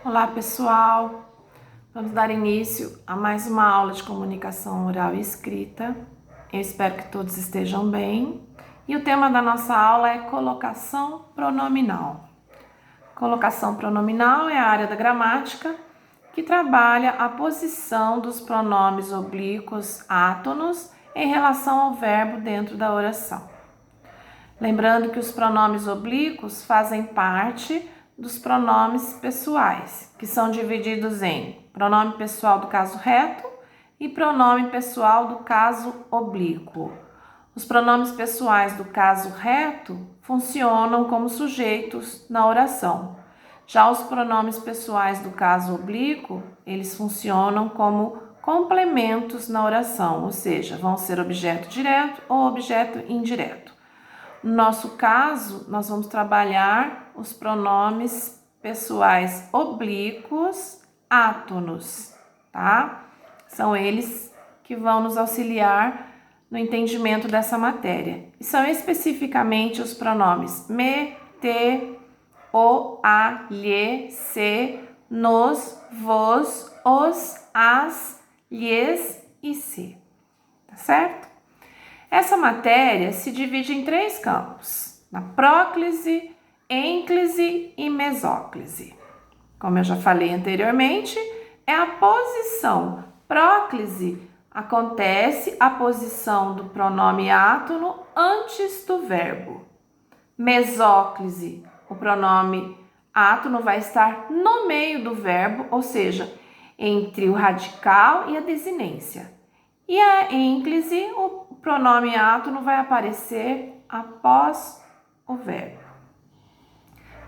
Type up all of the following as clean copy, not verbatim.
Olá, pessoal! Vamos dar início a mais uma aula de comunicação oral e escrita. Eu espero que todos estejam bem. E o tema da nossa aula é colocação pronominal. Colocação pronominal é a área da gramática que trabalha a posição dos pronomes oblíquos átonos em relação ao verbo dentro da oração. Lembrando que os pronomes oblíquos fazem parte dos pronomes pessoais, que são divididos em pronome pessoal do caso reto e pronome pessoal do caso oblíquo. Os pronomes pessoais do caso reto funcionam como sujeitos na oração. Já os pronomes pessoais do caso oblíquo, eles funcionam como complementos na oração, ou seja, vão ser objeto direto ou objeto indireto. No nosso caso, nós vamos trabalhar os pronomes pessoais oblíquos átonos, tá? São eles que vão nos auxiliar no entendimento dessa matéria. E são especificamente os pronomes me, te, o, a, lhe, se, nos, vos, os, as, lhes e se. Tá certo? Essa matéria se divide em 3 campos: na próclise, ênclise e mesóclise. Como eu já falei anteriormente, é a posição. Próclise acontece a posição do pronome átono antes do verbo. Mesóclise, o pronome átono vai estar no meio do verbo, ou seja, entre o radical e a desinência. E a ênclise, o pronome átono vai aparecer após o verbo.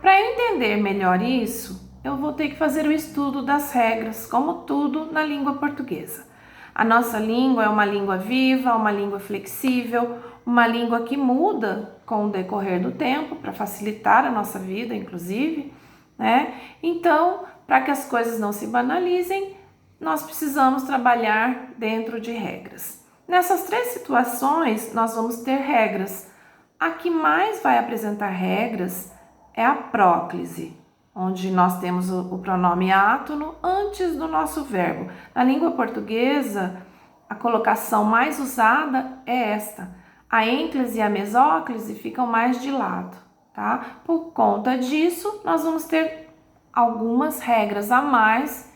Para eu entender melhor isso, eu vou ter que fazer o estudo das regras, como tudo na língua portuguesa. A nossa língua é uma língua viva, uma língua flexível, uma língua que muda com o decorrer do tempo, para facilitar a nossa vida, inclusive, né? Então, para que as coisas não se banalizem, nós precisamos trabalhar dentro de regras. Nessas 3 situações, nós vamos ter regras. A que mais vai apresentar regras é a próclise, onde nós temos o pronome átono antes do nosso verbo. Na língua portuguesa, a colocação mais usada é esta. A ênclise e a mesóclise ficam mais de lado, tá? Por conta disso, nós vamos ter algumas regras a mais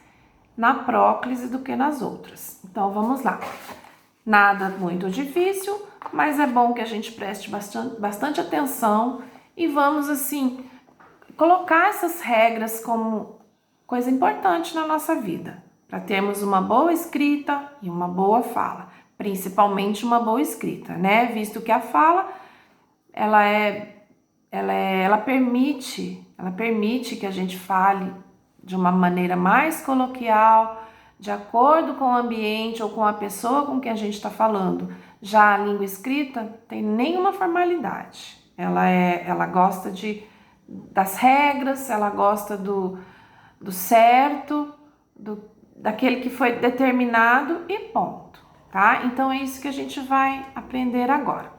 na próclise do que nas outras. Então, vamos lá. Nada muito difícil, mas é bom que a gente preste bastante atenção e vamos, assim, colocar essas regras como coisa importante na nossa vida, para termos uma boa escrita e uma boa fala, principalmente uma boa escrita, né? Visto que a fala, ela permite que a gente fale de uma maneira mais coloquial, de acordo com o ambiente ou com a pessoa com quem a gente está falando. Já a língua escrita tem nenhuma formalidade. Ela gosta das regras, ela gosta do certo, daquele que foi determinado e ponto, tá? Então é isso que a gente vai aprender agora.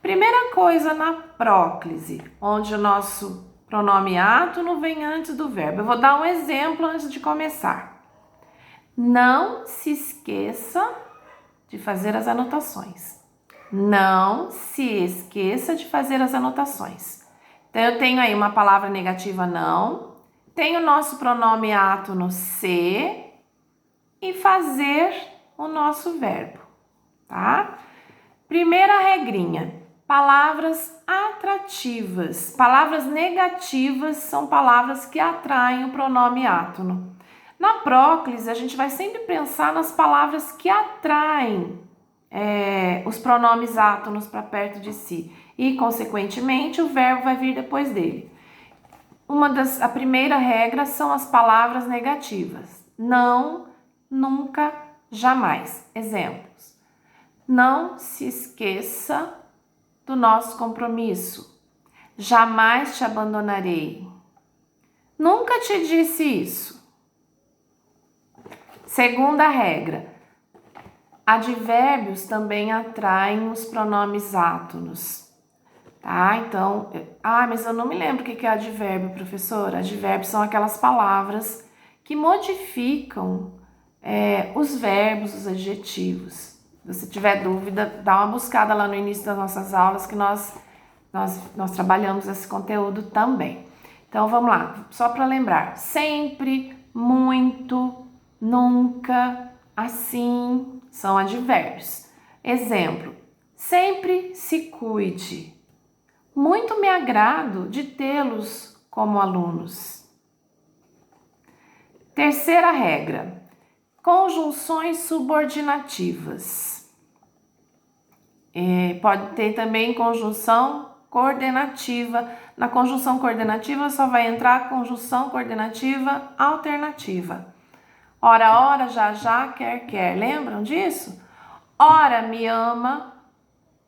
Primeira coisa na próclise, onde o nosso pronome átono vem antes do verbo. Eu vou dar um exemplo antes de começar. Não se esqueça de fazer as anotações. Não se esqueça de fazer as anotações. Então, eu tenho aí uma palavra negativa não, tenho o nosso pronome átono se e fazer o nosso verbo, tá? Primeira regrinha. Palavras atrativas. Palavras negativas são palavras que atraem o pronome átono. Na próclise, a gente vai sempre pensar nas palavras que atraem os pronomes átonos para perto de si. E, consequentemente, o verbo vai vir depois dele. A primeira regra são as palavras negativas. Não, nunca, jamais. Exemplos. Não se esqueça do nosso compromisso. Jamais te abandonarei. Nunca te disse isso. Segunda regra. Advérbios também atraem os pronomes átonos. tá? Então, mas eu não me lembro o que é advérbio, professora. Advérbios são aquelas palavras que modificam os verbos, os adjetivos. Se você tiver dúvida, dá uma buscada lá no início das nossas aulas que nós trabalhamos esse conteúdo também. Então, vamos lá, só para lembrar. Sempre, muito, nunca, assim, são advérbios. Exemplo, sempre se cuide. Muito me agrado de tê-los como alunos. Terceira regra, conjunções subordinativas. Pode ter também conjunção coordenativa. Na conjunção coordenativa só vai entrar a conjunção coordenativa alternativa. Ora, ora, já, já, quer, quer. Lembram disso? Ora me ama,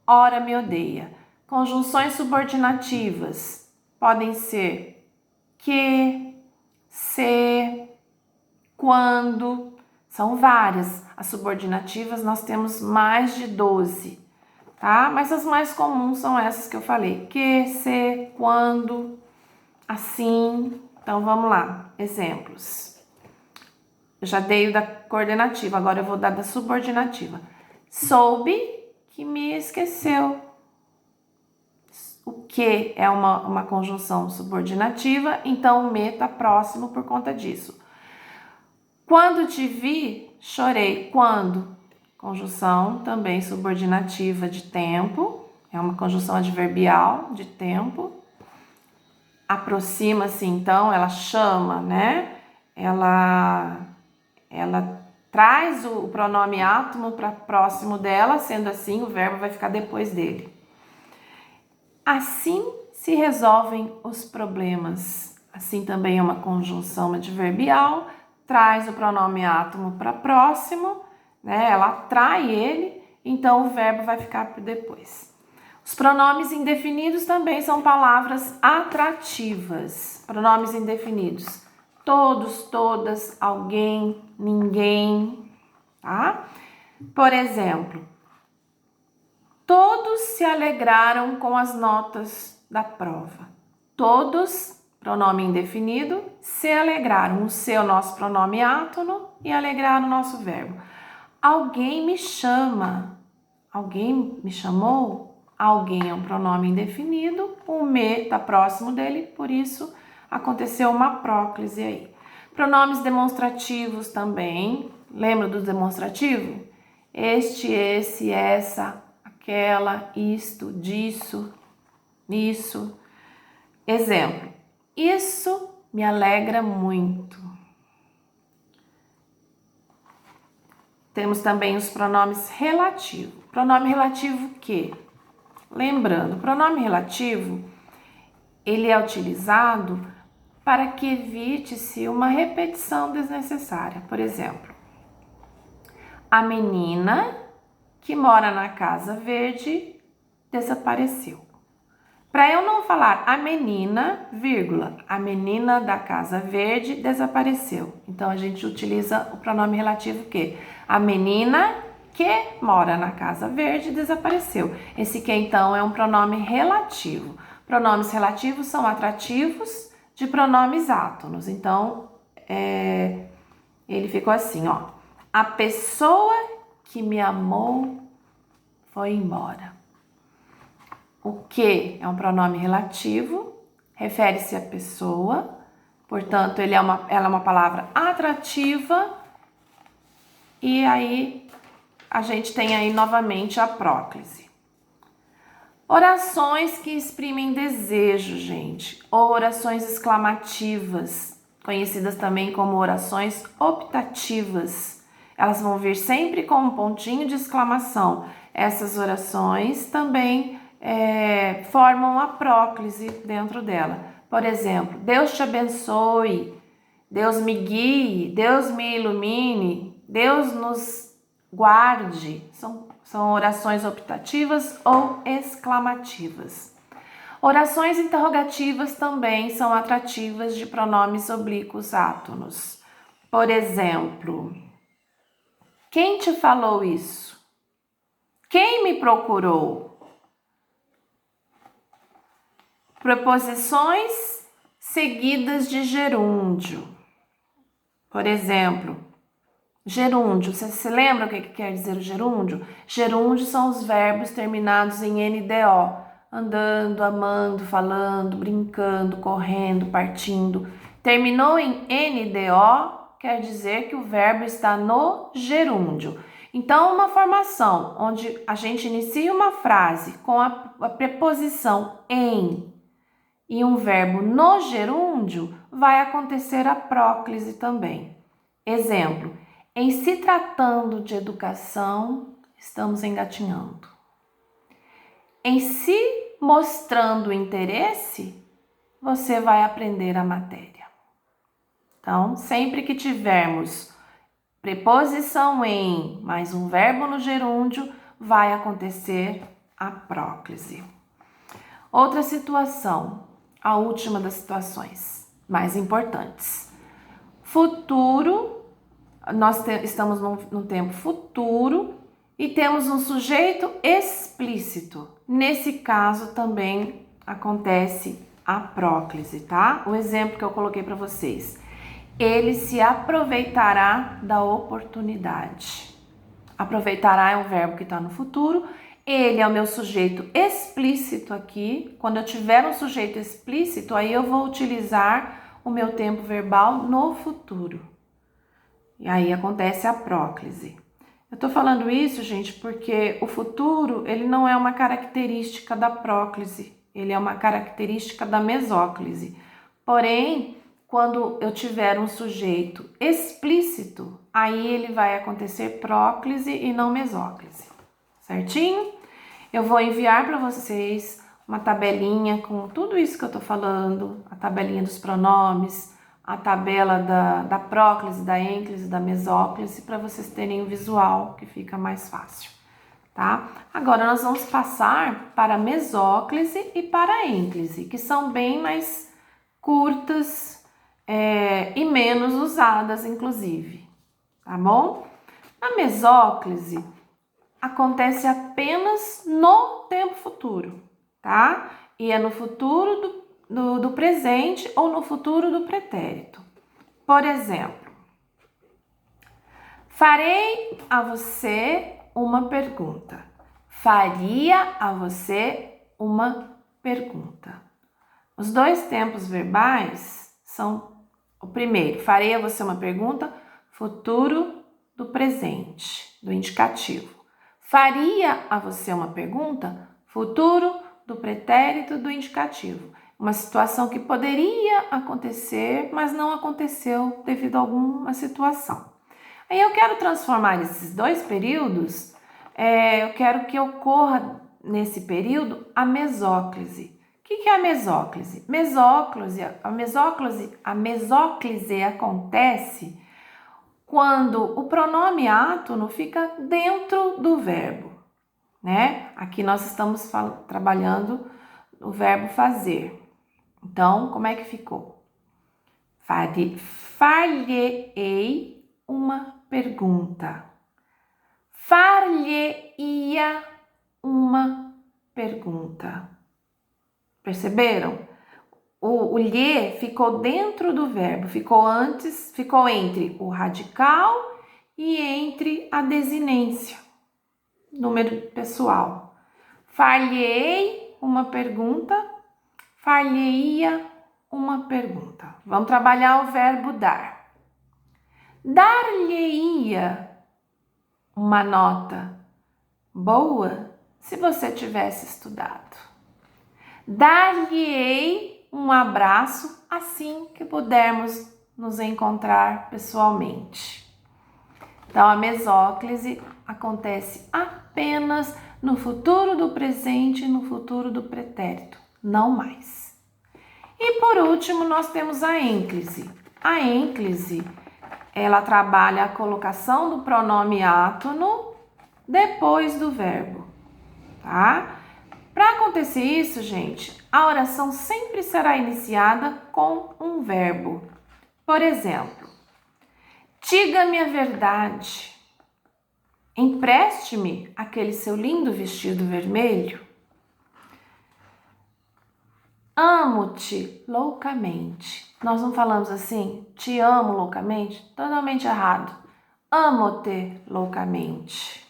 ora me odeia. Conjunções subordinativas podem ser que, se, quando. São várias. As subordinativas nós temos mais de 12. Tá? Mas as mais comuns são essas que eu falei. Que, se, quando, assim. Então, vamos lá. Exemplos. Eu já dei o da coordenativa, agora eu vou dar da subordinativa. Soube que me esqueceu. O que é uma conjunção subordinativa, então o me está próximo por conta disso. Quando te vi, chorei. Quando? Conjunção também subordinativa de tempo, é uma conjunção adverbial de tempo. Aproxima-se, então, ela chama, né? Ela traz o pronome átomo para próximo dela, sendo assim, o verbo vai ficar depois dele. Assim se resolvem os problemas. Assim também é uma conjunção adverbial, traz o pronome átomo para próximo, né? Ela atrai ele, então o verbo vai ficar por depois. Os pronomes indefinidos também são palavras atrativas. Pronomes indefinidos. Todos, todas, alguém, ninguém, tá? Por exemplo, todos se alegraram com as notas da prova. Todos, pronome indefinido, se alegraram. O se é o nosso pronome átono e alegrar o nosso verbo. Alguém me chama. Alguém me chamou? Alguém é um pronome indefinido. O me está próximo dele, por isso aconteceu uma próclise aí. Pronomes demonstrativos também. Lembra do demonstrativo? Este, esse, essa, aquela, isto, disso, isso. Exemplo. Isso me alegra muito. Temos também os pronomes relativos. Pronome relativo que? Lembrando, pronome relativo, ele é utilizado para que evite-se uma repetição desnecessária. Por exemplo, a menina que mora na Casa Verde desapareceu. Para eu não falar a menina, vírgula, a menina da Casa Verde desapareceu. Então, a gente utiliza o pronome relativo que? A menina que mora na Casa Verde desapareceu. Esse que, então, é um pronome relativo. Pronomes relativos são atrativos de pronomes átonos. Então, ele ficou assim, ó. A pessoa que me amou foi embora. O que é um pronome relativo, refere-se à pessoa, portanto, ela é uma palavra atrativa, e aí a gente tem aí novamente a próclise. Orações que exprimem desejo, gente, ou orações exclamativas, conhecidas também como orações optativas. Elas vão vir sempre com um pontinho de exclamação. Essas orações também formam a próclise dentro dela. Por exemplo, Deus te abençoe, Deus me guie, Deus me ilumine, Deus nos guarde. São orações optativas ou exclamativas. Orações interrogativas também são atrativas de pronomes oblíquos átonos. Por exemplo, quem te falou isso? Quem me procurou? Preposições seguidas de gerúndio. Por exemplo, gerúndio. Você se lembra o que quer dizer o gerúndio? Gerúndio são os verbos terminados em NDO. Andando, amando, falando, brincando, correndo, partindo. Terminou em NDO, quer dizer que o verbo está no gerúndio. Então, uma formação onde a gente inicia uma frase com a preposição em e um verbo no gerúndio, vai acontecer a próclise também. Exemplo, em se tratando de educação, estamos engatinhando. Em se mostrando interesse, você vai aprender a matéria. Então, sempre que tivermos preposição em mais um verbo no gerúndio, vai acontecer a próclise. Outra situação, a última das situações mais importantes. Futuro, nós estamos num tempo futuro e temos um sujeito explícito. Nesse caso também acontece a próclise, tá? O exemplo que eu coloquei para vocês. Ele se aproveitará da oportunidade. Aproveitará é um verbo que está no futuro. Ele é o meu sujeito explícito aqui. Quando eu tiver um sujeito explícito, aí eu vou utilizar o meu tempo verbal no futuro. E aí acontece a próclise. Eu tô falando isso, gente, porque o futuro, ele não é uma característica da próclise. Ele é uma característica da mesóclise. Porém, quando eu tiver um sujeito explícito, aí ele vai acontecer próclise e não mesóclise. Certinho? Eu vou enviar para vocês uma tabelinha com tudo isso que eu tô falando, a tabelinha dos pronomes, a tabela da próclise, da ênclise, da mesóclise, para vocês terem o visual que fica mais fácil, tá? Agora nós vamos passar para a mesóclise e para a ênclise, que são bem mais curtas e menos usadas, inclusive, tá bom? A mesóclise acontece apenas no tempo futuro, tá? E é no futuro do presente ou no futuro do pretérito. Por exemplo, farei a você uma pergunta. Faria a você uma pergunta. Os dois tempos verbais são o primeiro, farei a você uma pergunta, futuro do presente, do indicativo. Faria a você uma pergunta, futuro do pretérito do indicativo. Uma situação que poderia acontecer, mas não aconteceu devido a alguma situação. Aí eu quero transformar esses dois períodos, eu quero que ocorra nesse período a mesóclise. O que é a mesóclise? A mesóclise acontece quando o pronome átono fica dentro do verbo, né? Aqui nós estamos trabalhando o verbo fazer. Então, como é que ficou? Far-lhe-ei uma pergunta. Far-lhe-ia uma pergunta. Perceberam? O lhe ficou dentro do verbo, ficou entre o radical e entre a desinência, número pessoal. Far-lhe-ei uma pergunta, far-lhe-ia uma pergunta. Vamos trabalhar o verbo dar. Dar-lhe-ia uma nota boa se você tivesse estudado. Dar-lhe-ei um abraço assim que pudermos nos encontrar pessoalmente. Então, a mesóclise acontece apenas no futuro do presente e no futuro do pretérito, não mais. E por último, nós temos a ênclise. A ênclise, ela trabalha a colocação do pronome átono depois do verbo, tá? Para acontecer isso, gente, a oração sempre será iniciada com um verbo. Por exemplo, diga-me a verdade. Empreste-me aquele seu lindo vestido vermelho. Amo-te loucamente. Nós não falamos assim, te amo loucamente? Totalmente errado. Amo-te loucamente.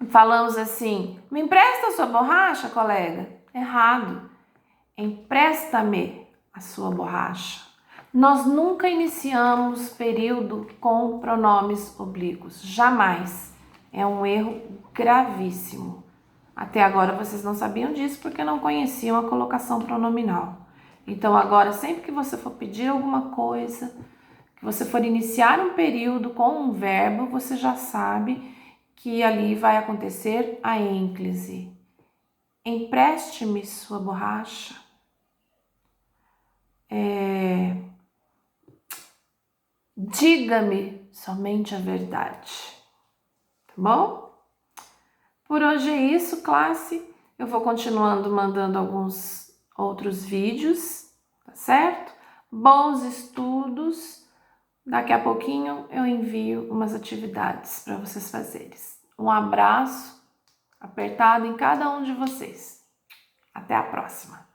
Falamos assim, me empresta a sua borracha, colega? Errado. Empresta-me a sua borracha. Nós nunca iniciamos período com pronomes oblíquos. Jamais. É um erro gravíssimo. Até agora vocês não sabiam disso porque não conheciam a colocação pronominal. Então agora, sempre que você for pedir alguma coisa, que você for iniciar um período com um verbo, você já sabe que ali vai acontecer a ênclise. Empreste-me sua borracha. Diga-me somente a verdade. Tá bom? Por hoje é isso, classe. Eu vou continuando mandando alguns outros vídeos, tá certo? Bons estudos. Daqui a pouquinho eu envio umas atividades para vocês fazerem. Um abraço apertado em cada um de vocês. Até a próxima!